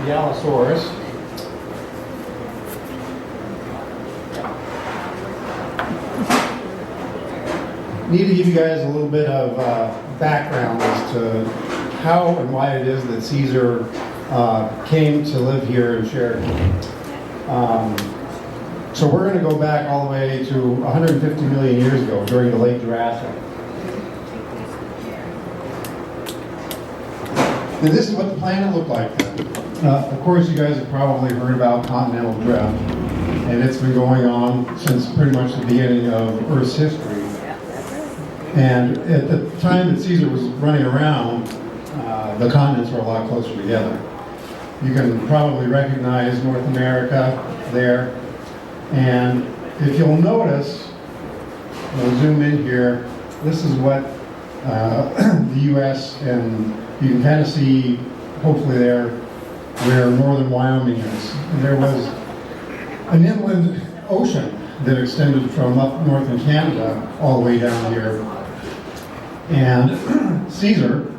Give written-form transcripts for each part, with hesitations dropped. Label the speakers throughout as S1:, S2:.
S1: the Allosaurus. Need to give you guys a little bit of background as to how and why it is that Caesar came to live here in Sheridan. So we're going to go back all the way to 150 million years ago during the late Jurassic. And this is what the planet looked like then. Of course, you guys have probably heard about continental drift, and it's been going on since pretty much the beginning of Earth's history. And at the time that Caesar was running around, the continents were a lot closer together. You can probably recognize North America there. And if you'll notice, we'll zoom in here, this is what the U.S. and you can kind of see, hopefully there, where northern Wyoming is. And there was an inland ocean that extended from up north in Canada all the way down here. And Caesar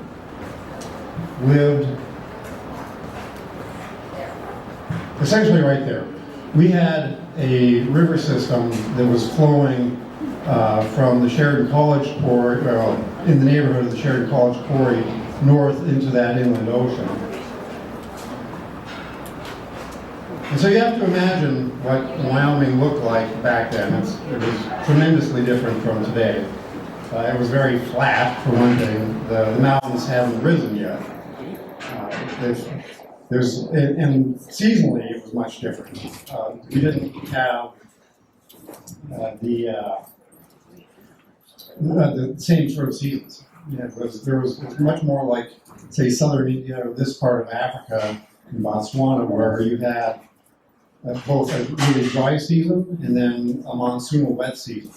S1: lived essentially right there. We had a river system that was flowing from the Sheridan College Quarry, in the neighborhood of the Sheridan College Quarry, north into that inland ocean. And so you have to imagine what Wyoming looked like back then. It was tremendously different from today. It was very flat, for one thing. The mountains haven't risen yet. And seasonally, it was much different. We didn't have the same sort of seasons. It was much more like, say, southern India or this part of Africa, in Botswana, where you had both a really dry season and then a monsoonal wet season.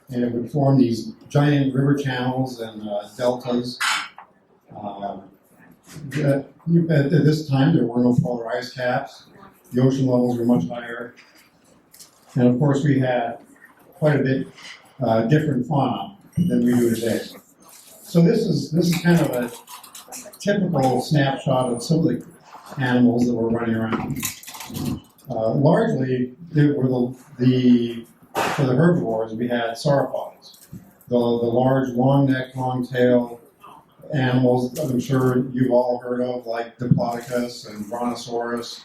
S1: And it would form these giant river channels and deltas. At this time, there were no polar ice caps. The ocean levels were much higher. And of course, we had quite a bit different fauna than we do today. So this is kind of a typical snapshot of some of the animals that were running around. Largely, they were for the herbivores, we had sauropods, the large, long-necked, long-tailed animals I'm sure you've all heard of, like Diplodocus and Brontosaurus,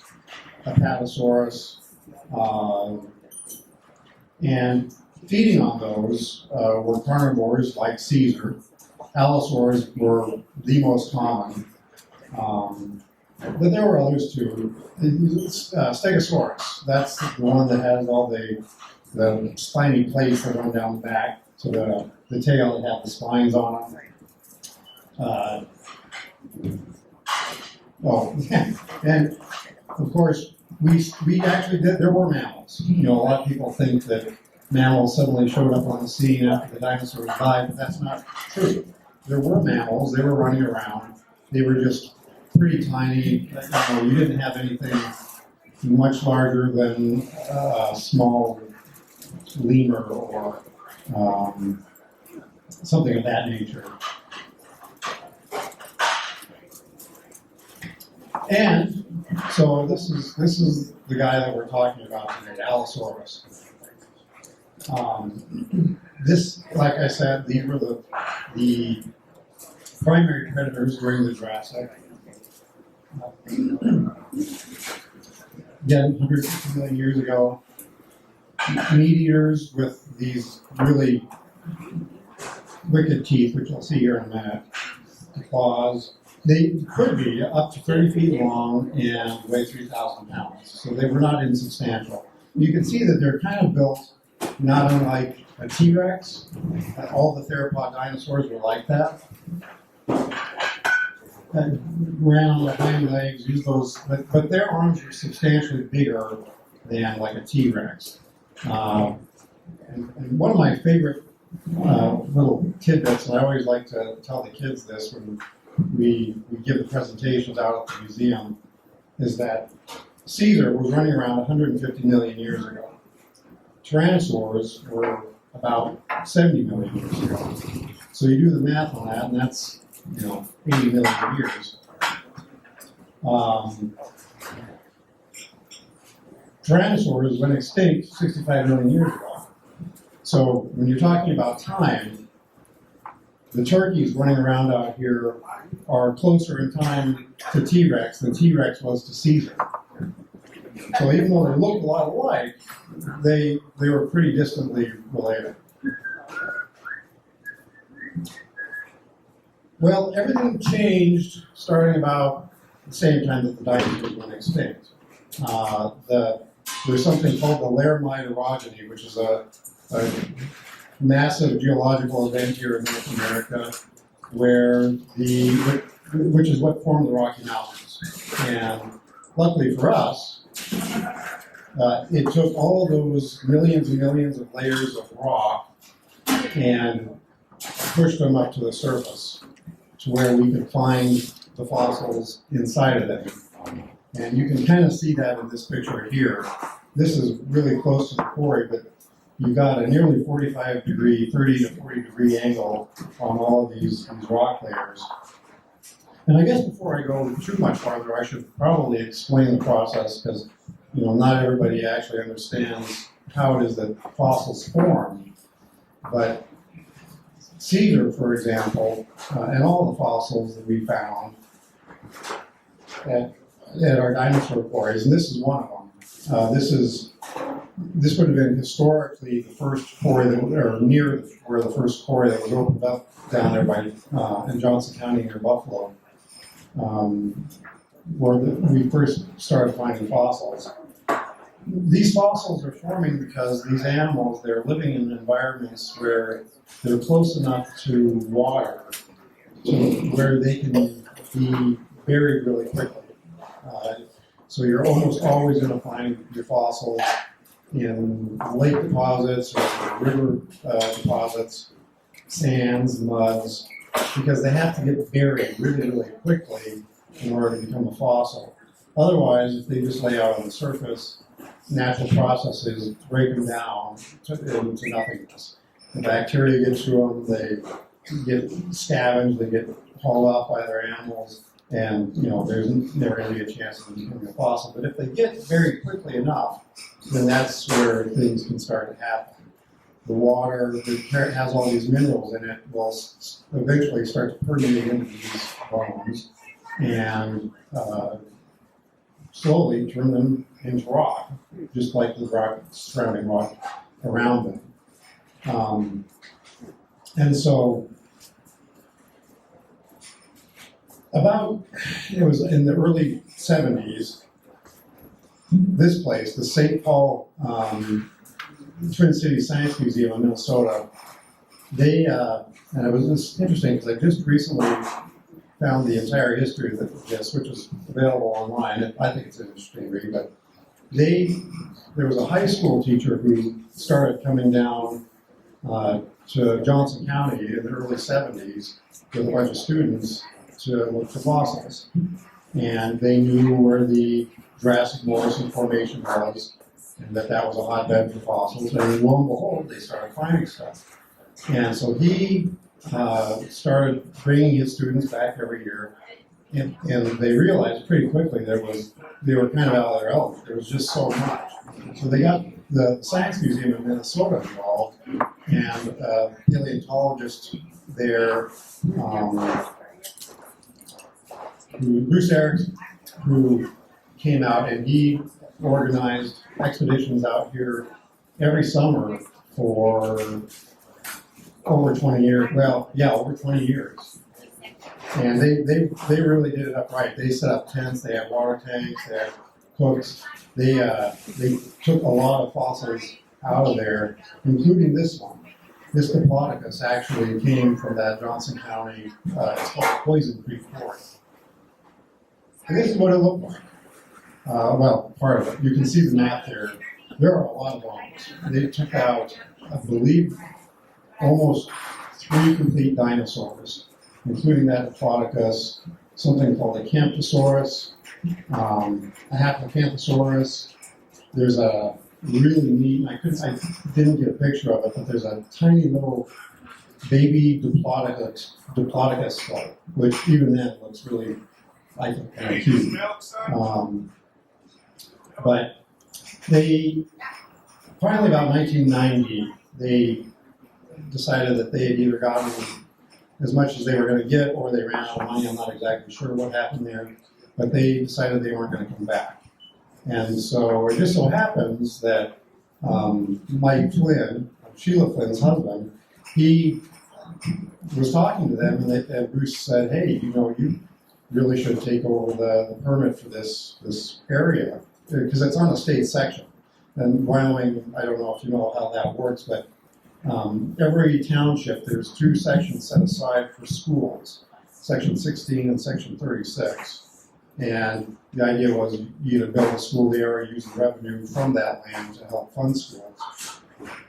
S1: Apatosaurus, and feeding on those were carnivores like Caesar. Allosaurs were the most common, but there were others too. Stegosaurus, that's the one that has all the spiny plates that run down the back, so the tail that have the spines on them. And of course, we actually did, there were mammals. A lot of people think that mammals suddenly showed up on the scene after the dinosaurs died, but that's not true. There were mammals, they were running around, they were just pretty tiny. You didn't have anything much larger than a small lemur or something of that nature. And so this is the guy that we're talking about today, Allosaurus. This, like I said, these were the primary predators during the Jurassic. Again, 150 million years ago. Meat eaters with these really wicked teeth, which you'll see here in a minute. Claws. They could be up to 30 feet long and weigh 3,000 pounds. So they were not insubstantial. You can see that they're kind of built not unlike a T-Rex. All the theropod dinosaurs were like that. Ran on their hind legs, used those, but their arms were substantially bigger than like a T-Rex. And one of my favorite little tidbits, and I always like to tell the kids this when we give the presentations out at the museum, is that Caesar was running around 150 million years ago. Tyrannosaurs were about 70 million years ago. So you do the math on that, and that's 80 million years. Tyrannosaurs went extinct 65 million years ago. So when you're talking about time, the turkeys running around out here are closer in time to T-Rex than T-Rex was to Caesar. So even though they look a lot alike, they were pretty distantly related. Well, everything changed starting about the same time that the dinosaurs went extinct. There's something called the Laramide orogeny, which is a massive geological event here in North America, which is what formed the Rocky Mountains. And luckily for us, it took all those millions and millions of layers of rock and pushed them up to the surface to where we could find the fossils inside of them. And you can kind of see that in this picture here. This is really close to the quarry, but you've got a nearly 45 degree, 30 to 40 degree angle on all of these rock layers. And I guess before I go too much farther, I should probably explain the process because, not everybody actually understands how it is that fossils form. But Caesar, for example, and all the fossils that we found at our dinosaur quarries, and this is one of them. This would have been historically the first quarry or near where the first quarry that was opened up down there in Johnson County near Buffalo, where we first started finding fossils. These fossils are forming because these animals, they're living in environments where they're close enough to water to where they can be buried really quickly. So you're almost always going to find your fossils in lake deposits or river deposits, sands, muds, because they have to get buried really, really quickly in order to become a fossil. Otherwise, if they just lay out on the surface, natural processes break them down into nothingness. The bacteria get to them, they get scavenged, they get hauled off by other animals, and there's never going to be a chance of them becoming a fossil. But if they get buried quickly enough, then that's where things can start to happen. The water that has all these minerals in it will eventually start to permeate into these bones and slowly turn them into rock, just like the rock surrounding rock around them. And so it was in the early 70s, this place, the St. Paul Twin Cities Science Museum in Minnesota, and it was just interesting because I just recently found the entire history of this, which is available online. I think it's an interesting read, but there was a high school teacher who started coming down to Johnson County in the early 70s with a bunch of students to look for fossils. And they knew where the Jurassic Morrison Formation was, and that was a hotbed for fossils. And lo and behold, they started finding stuff. And so he started bringing his students back every year, and they realized pretty quickly they were kind of out of their element. There was just so much. So they got the Science Museum in Minnesota involved, and a paleontologist there, Bruce Erickson, who came out and he organized expeditions out here every summer for over 20 years. Well, yeah, over 20 years. And they really did it up right. They set up tents, they had water tanks, they had cooks. They took a lot of fossils out of there, including this one. This Diplodocus actually came from that Johnson County, it's called Poison Creek Quarry. And this is what it looked like. Well, part of it. You can see the map there. There are a lot of bones. They took out, I believe, almost 3 complete dinosaurs, including that Diplodocus, something called a Camptosaurus, a Haplocanthosaurus. There's a really neat, I didn't get a picture of it, but there's a tiny little baby Diplodocus skull, which even then looks really I think too. But they finally, about 1990, they decided that they had either gotten as much as they were going to get or they ran out of money. I'm not exactly sure what happened there, but they decided they weren't going to come back. And so it just so happens that Mike Flynn, Sheila Flynn's husband, he was talking to them, and Bruce said, "Hey, you really should take over the permit for this area because it's on a state section." And Wyoming, I don't know if you know how that works, but every township, there's 2 sections set aside for schools, Section 16 and Section 36. And the idea was you either build a school there or use the revenue from that land to help fund schools.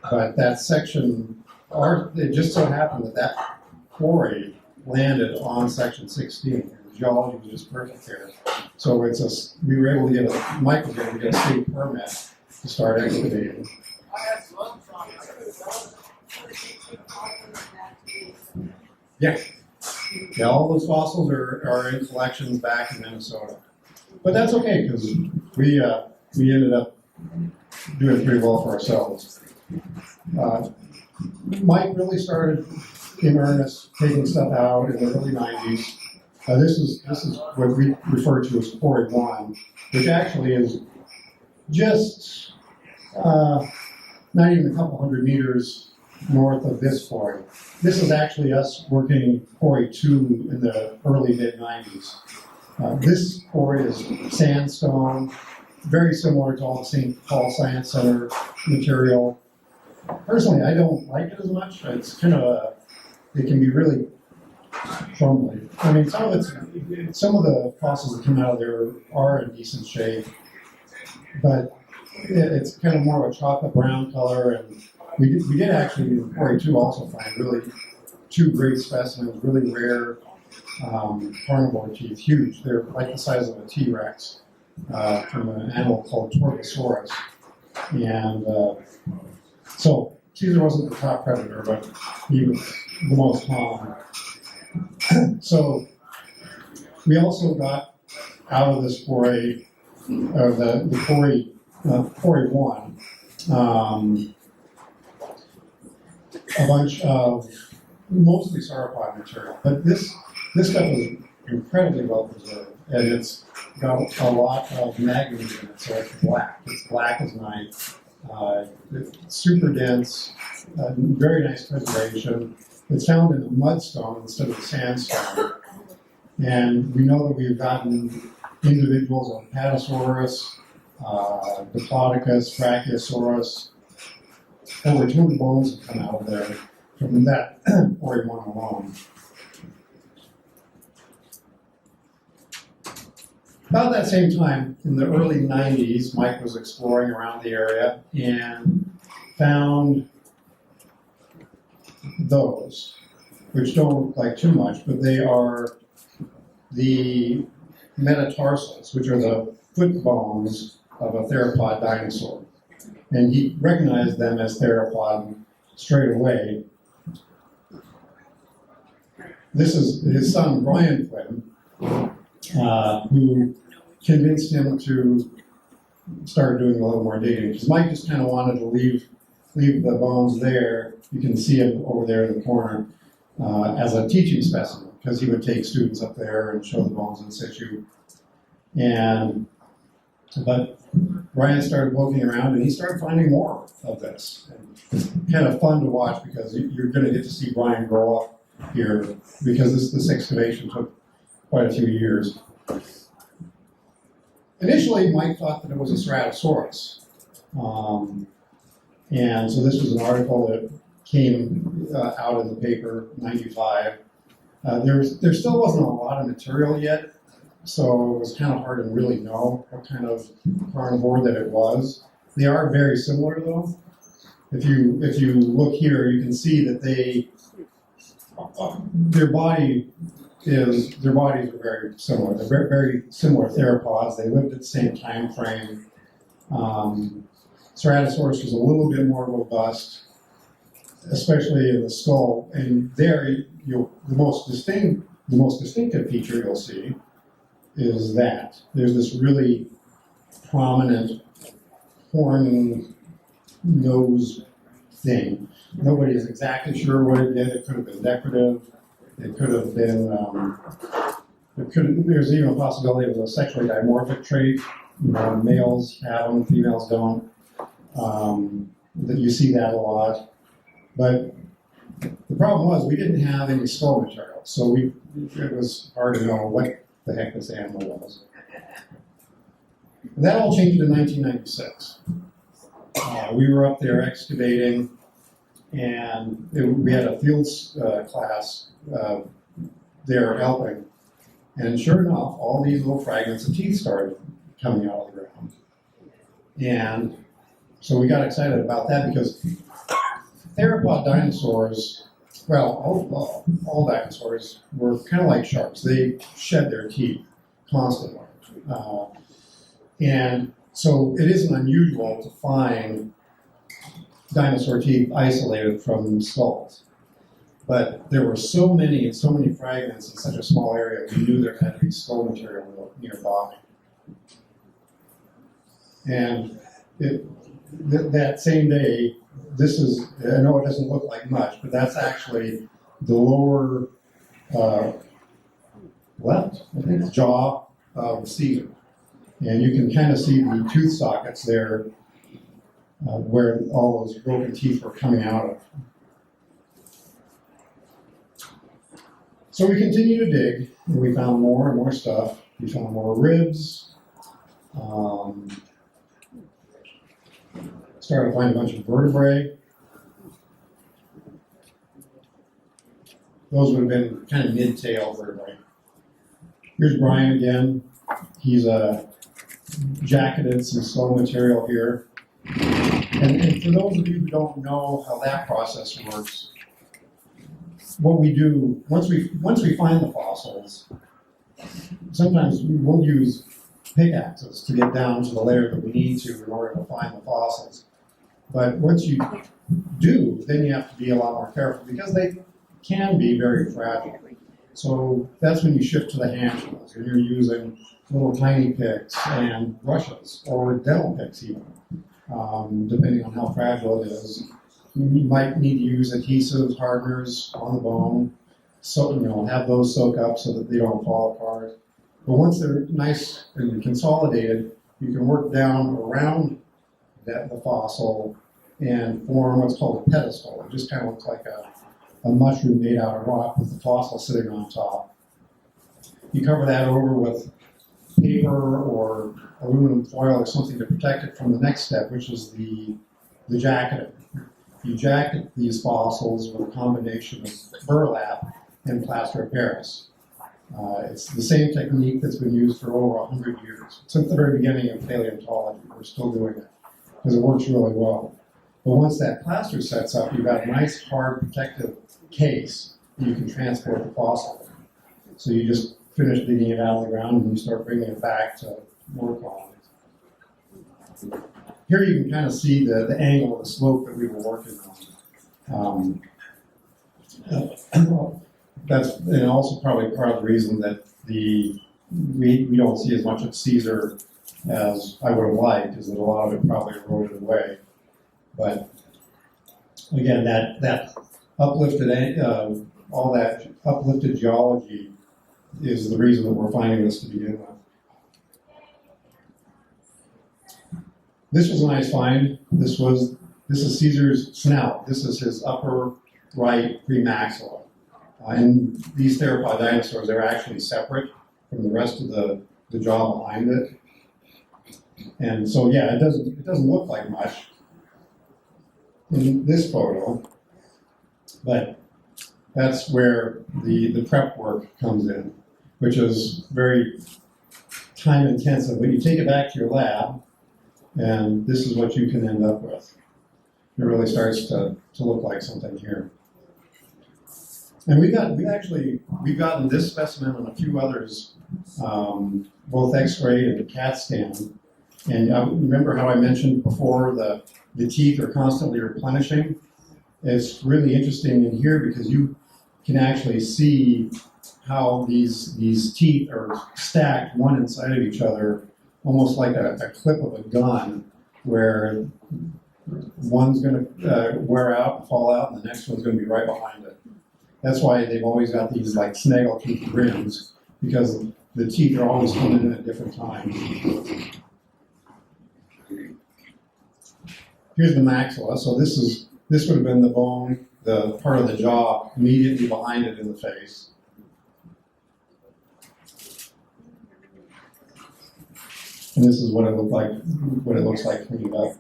S1: But that section, it just so happened that quarry landed on Section 16. The geology was just perfect there. So we were able to get Mike was able to get a state permit to start excavating. Yeah. Yeah, all those fossils are in collections back in Minnesota. But that's okay, because we ended up doing pretty well for ourselves. Mike really started in earnest taking stuff out in the early 90s. This is what we refer to as Quarry 1, which actually is just not even a couple hundred meters north of this quarry. This is actually us working Quarry 2 in the early mid-90s. This quarry is sandstone, very similar to all the St. Paul Science Center material. Personally, I don't like it as much. It's kind of it can be really crumbly. I mean, some of the fossils that come out of there are in decent shape, but it's kind of more of a chocolate brown color. And we did actually in Quarry 2 also find really 2 great specimens, really rare carnivore teeth, huge. They're like the size of a T-Rex from an animal called Torvosaurus. And so Caesar wasn't the top predator, but he was the most common. So we also got out of this quarry, or the quarry 1, a bunch of mostly sauropod material. But this stuff is incredibly well preserved, and it's got a lot of manganese in it, so it's black. It's black as night. It's super dense, very nice preservation. It's found in the mudstone instead of the sandstone. And we know that we've gotten individuals of Apatosaurus, Diplodocus, Brachiosaurus. Over 200 bones have come out of there from that Quarry 1 alone. About that same time, in the early 90s, Mike was exploring around the area and found those, which don't look like too much, but they are the metatarsals, which are the foot bones of a theropod dinosaur. And he recognized them as theropod straight away. This is his son, Brian Flynn, who convinced him to start doing a little more digging. Because Mike just kind of wanted to leave the bones there. You can see him over there in the corner as a teaching specimen, because he would take students up there and show the bones in situ. But Brian started looking around, and he started finding more of this. And it's kind of fun to watch, because you're going to get to see Brian grow up here, because this excavation took quite a few years. Initially, Mike thought that it was a Ceratosaurus. And so this was an article that came out in the paper, 95. There still wasn't a lot of material yet, so it was kind of hard to really know what kind of carnivore that it was. They are very similar, though. If you look here, you can see that their bodies are very similar. They're very, very similar theropods. They lived at the same time frame. Ceratosaurus was a little bit more robust, especially in the skull. And there, the most distinctive feature you'll see is that. There's this really prominent horn nose thing. Nobody is exactly sure what it did. It could have been decorative. It could have been, there's even a possibility of a sexually dimorphic trait. Males have them, females don't. That you see that a lot. But the problem was we didn't have any skull material, so it was hard to know what the heck this animal was. And that all changed in 1996. We were up there excavating, and we had a field class there helping. And sure enough, all these little fragments of teeth started coming out of the ground. And so we got excited about that because theropod dinosaurs, well, all dinosaurs were kind of like sharks. They shed their teeth constantly. And so it isn't unusual to find dinosaur teeth isolated from skulls. But there were so many and so many fragments in such a small area, we knew there had to be skull material nearby. And that same day, this is, I know it doesn't look like much, but that's actually the lower left, I think, jaw of Caesar. And you can kind of see the tooth sockets there where all those broken teeth were coming out of. So we continued to dig, and we found more and more stuff. We found more ribs. Started to find a bunch of vertebrae. Those would have been kind of mid-tail vertebrae. Here's Brian again. He's jacketed some skull material here. And for those of you who don't know how that process works, what we do, once we find the fossils, sometimes we'll use pickaxes to get down to the layer that we need to in order to find the fossils. But once you do, then you have to be a lot more careful because they can be very fragile. So that's when you shift to the hand tools, and you're using little tiny picks and brushes, or dental picks even, depending on how fragile it is. You might need to use adhesive hardeners on the bone, so have those soak up so that they don't fall apart. But once they're nice and consolidated, you can work down around the fossil and form what's called a pedestal. It just kind of looks like a mushroom made out of rock with the fossil sitting on top. You cover that over with paper or aluminum foil or something to protect it from the next step, which is the jacketing. You jacket these fossils with a combination of burlap and plaster of Paris. It's the same technique that's been used for over 100 years. Since the very beginning of paleontology, we're still doing it because it works really well. But once that plaster sets up, you've got a nice, hard, protective case that you can transport the fossil in. So you just finish digging it out of the ground and you start bringing it back to work on it. Here you can kind of see the angle of the slope that we were working on. That's and also probably part of the reason that we don't see as much of Caesar as I would have liked, is that a lot of it probably eroded away. But again, that uplifted all that uplifted geology is the reason that we're finding this to begin with. This was a nice find. This is Caesar's snout. This is his upper right premaxilla. And these theropod dinosaurs, they're actually separate from the rest of the jaw behind it. And so, yeah, it doesn't look like much in this photo, but that's where the prep work comes in, which is very time intensive. When you take it back to your lab, and this is what you can end up with. It really starts to look like something here. And we've gotten this specimen and a few others, both X-ray and CAT scan. And remember how I mentioned before the teeth are constantly replenishing? It's really interesting in here because you can actually see how these teeth are stacked one inside of each other, almost like a clip of a gun, where one's going to wear out and fall out, and the next one's going to be right behind it. That's why they've always got these like snaggletooth grins, because the teeth are always coming in at different times. Here's the maxilla. So this would have been the bone, the part of the jaw immediately behind it in the face. And this is what it looks like cleaned up.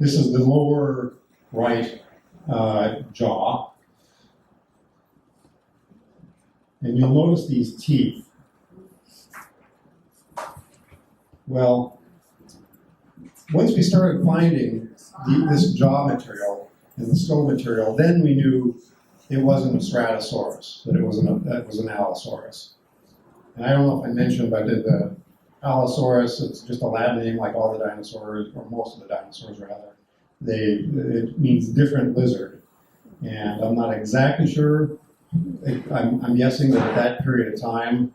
S1: This is the lower right jaw. And you'll notice these teeth. Well, once we started finding this jaw material and the skull material, then we knew it wasn't a Stratosaurus, that it was an Allosaurus. And I don't know if I mentioned, but the Allosaurus, it's just a Latin name like all the dinosaurs, or most of the dinosaurs rather. It means different lizard. And I'm not exactly sure. I'm guessing that at that period of time,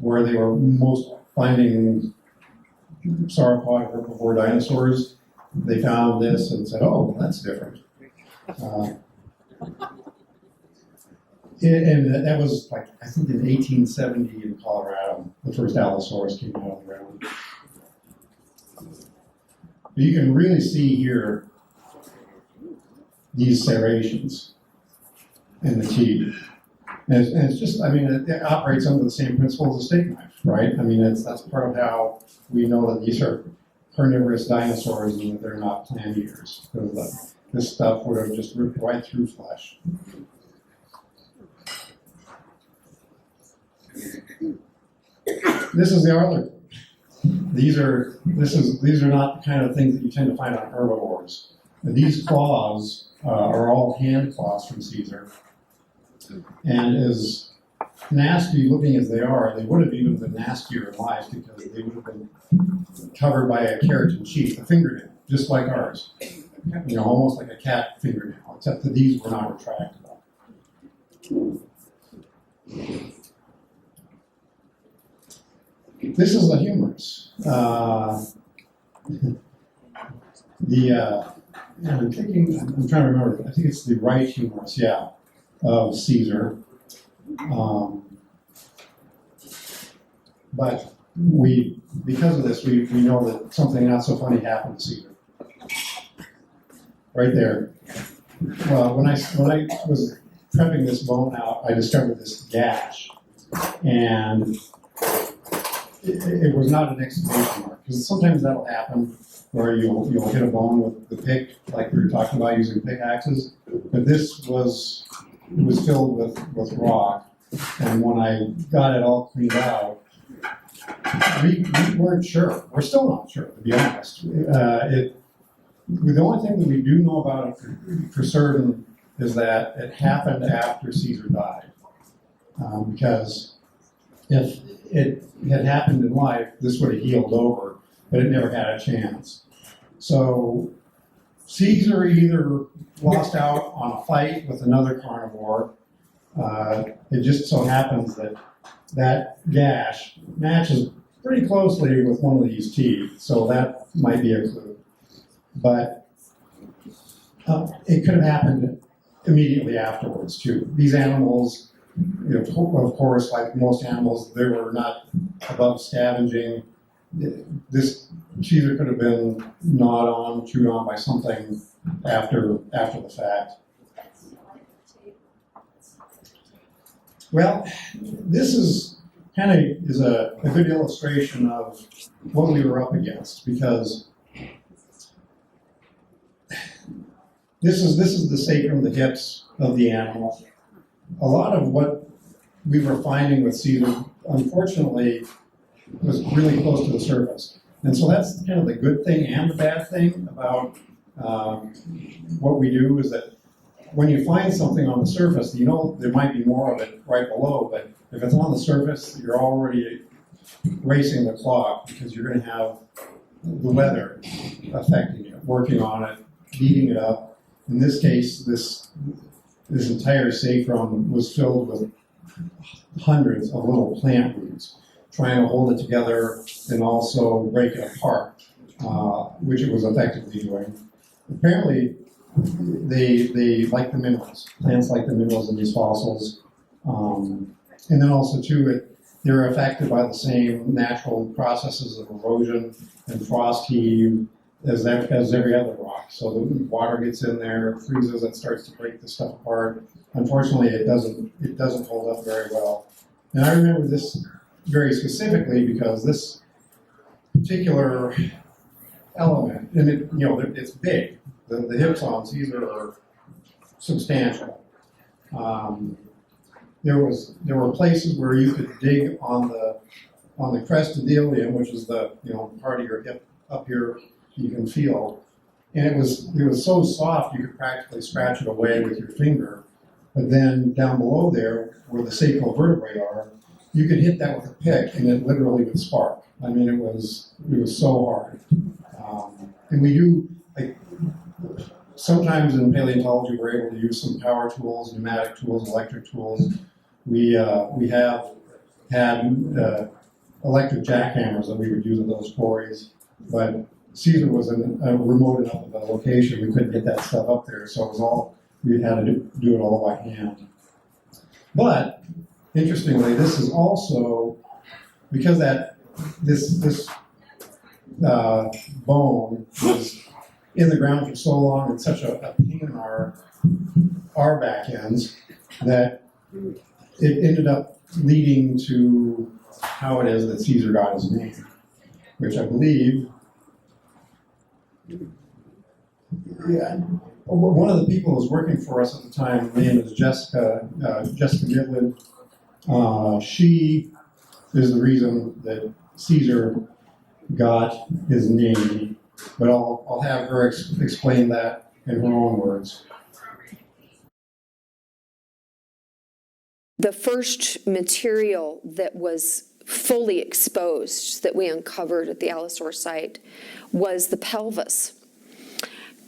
S1: where they were most finding sauropod herbivore dinosaurs, they found this and said, oh, well, that's different. And that was like, I think in 1870 in Colorado, the first Allosaurus came out of the ground. But you can really see here these serrations in the teeth. And it's just, I mean, it operates under the same principles as a steak knife, right? I mean, that's part of how we know that these are carnivorous dinosaurs and that they're not plant eaters. Because this stuff would have just ripped right through flesh. This is the other. These are not the kind of things that you tend to find on herbivores. These claws are all hand claws from Caesar. And as nasty looking as they are, they would have even been nastier in life because they would have been covered by a keratin sheath, a fingernail, just like ours. You know, almost like a cat fingernail, except that these were not retractable. This is the humerus. I'm trying to remember. I think it's the right humerus, yeah, of Caesar. But because of this, we know that something not so funny happened to Caesar. Right there. Well, when I was prepping this bone out, I discovered this gash, and it was not an exclamation mark, because sometimes that'll happen where you'll hit a bone with the pick, like we were talking about using pickaxes. But this was filled with rock, and when I got it all cleaned out, we weren't sure. We're still not sure, to be honest. The only thing that we do know about it for certain is that it happened after Caesar died, because if it had happened in life, this would have healed over, but it never had a chance. So Caesar either lost out on a fight with another carnivore. It just so happens that gash matches pretty closely with one of these teeth, so that might be a clue. But it could have happened immediately afterwards, too. These animals, of course, like most animals, they were not above scavenging. This Caesar could have been gnawed on, chewed on by something after the fact. Well, this is a good illustration of what we were up against, because this is the sacrum, the hips of the animal. A lot of what we were finding with Caesar, unfortunately, was really close to the surface. And so that's kind of the good thing and the bad thing about what we do, is that when you find something on the surface, you know there might be more of it right below, but if it's on the surface, you're already racing the clock, because you're going to have the weather affecting you, working on it, heating it up, In this case, this entire sacrum was filled with hundreds of little plant roots, trying to hold it together and also break it apart, which it was effectively doing. Apparently, they like the minerals. Plants like the minerals in these fossils. And then also, too, they're affected by the same natural processes of erosion and frost heave as every other rock. So the water gets in there, it freezes, and starts to break the stuff apart. Unfortunately, it doesn't hold up very well. And I remember this very specifically because this particular element, and it's big. The hips on Caesar are substantial. There were places where you could dig on the crestodilium, which is the part of your hip up here you can feel, and it was so soft you could practically scratch it away with your finger. But then down below there, where the sacral vertebrae are, you could hit that with a pick, and it literally would spark. I mean, it was so hard. And we do, sometimes in paleontology, we're able to use some power tools, pneumatic tools, electric tools. We have had electric jackhammers that we would use at those quarries, but Caesar was in a remote enough of a location we couldn't get that stuff up there, so it was all we had to do it all by hand. But interestingly, this is also because this bone was in the ground for so long and such a pain in our back ends that it ended up leading to how it is that Caesar got his name, which I believe, one of the people who was working for us at the time, her name is Jessica Midland. She is the reason that Caesar got his name, but I'll have her explain that in her own words.
S2: The first material that was fully exposed that we uncovered at the Allosaurus site was the pelvis.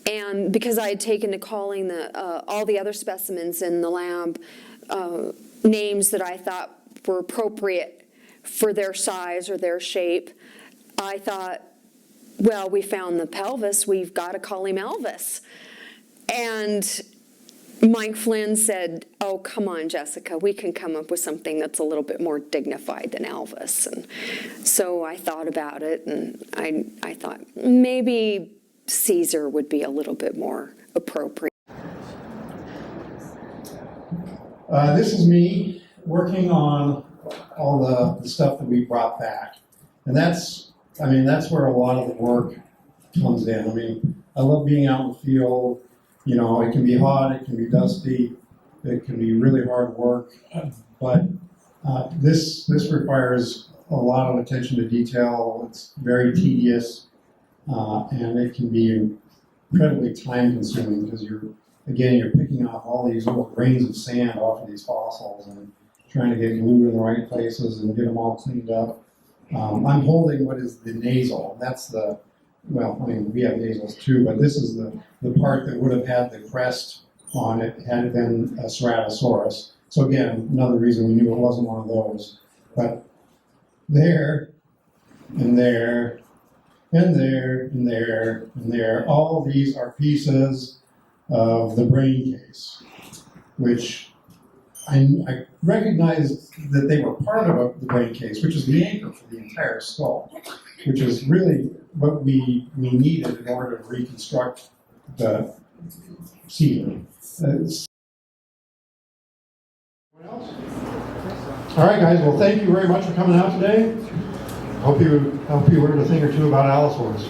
S2: And because I had taken to calling all the other specimens in the lab names that I thought were appropriate for their size or their shape, I thought, well, we found the pelvis, we've got to call him Elvis. And Mike Flynn said, oh, come on, Jessica, we can come up with something that's a little bit more dignified than Elvis. And so I thought about it, and I thought maybe Caesar would be a little bit more appropriate.
S1: This is me working on all the stuff that we brought back. And that's where a lot of the work comes in. I mean, I love being out in the field. It can be hot, it can be dusty, it can be really hard work, but this requires a lot of attention to detail. It's very tedious, and it can be incredibly time-consuming because you're picking off all these little grains of sand off of these fossils and trying to get glue in the right places and get them all cleaned up. I'm holding what is the nasal. That's we have nasals too, but this is the part that would have had the crest on it had it been a Ceratosaurus. So again, another reason we knew it wasn't one of those. But there, and there, and there, and there, and there, all of these are pieces of the brain case, which I recognized that they were part of the brain case, which is the anchor for the entire skull, which is really what we needed in order to reconstruct the Caesar. All right, guys. Well, thank you very much for coming out today. Hope you learned a thing or two about Allosaurus.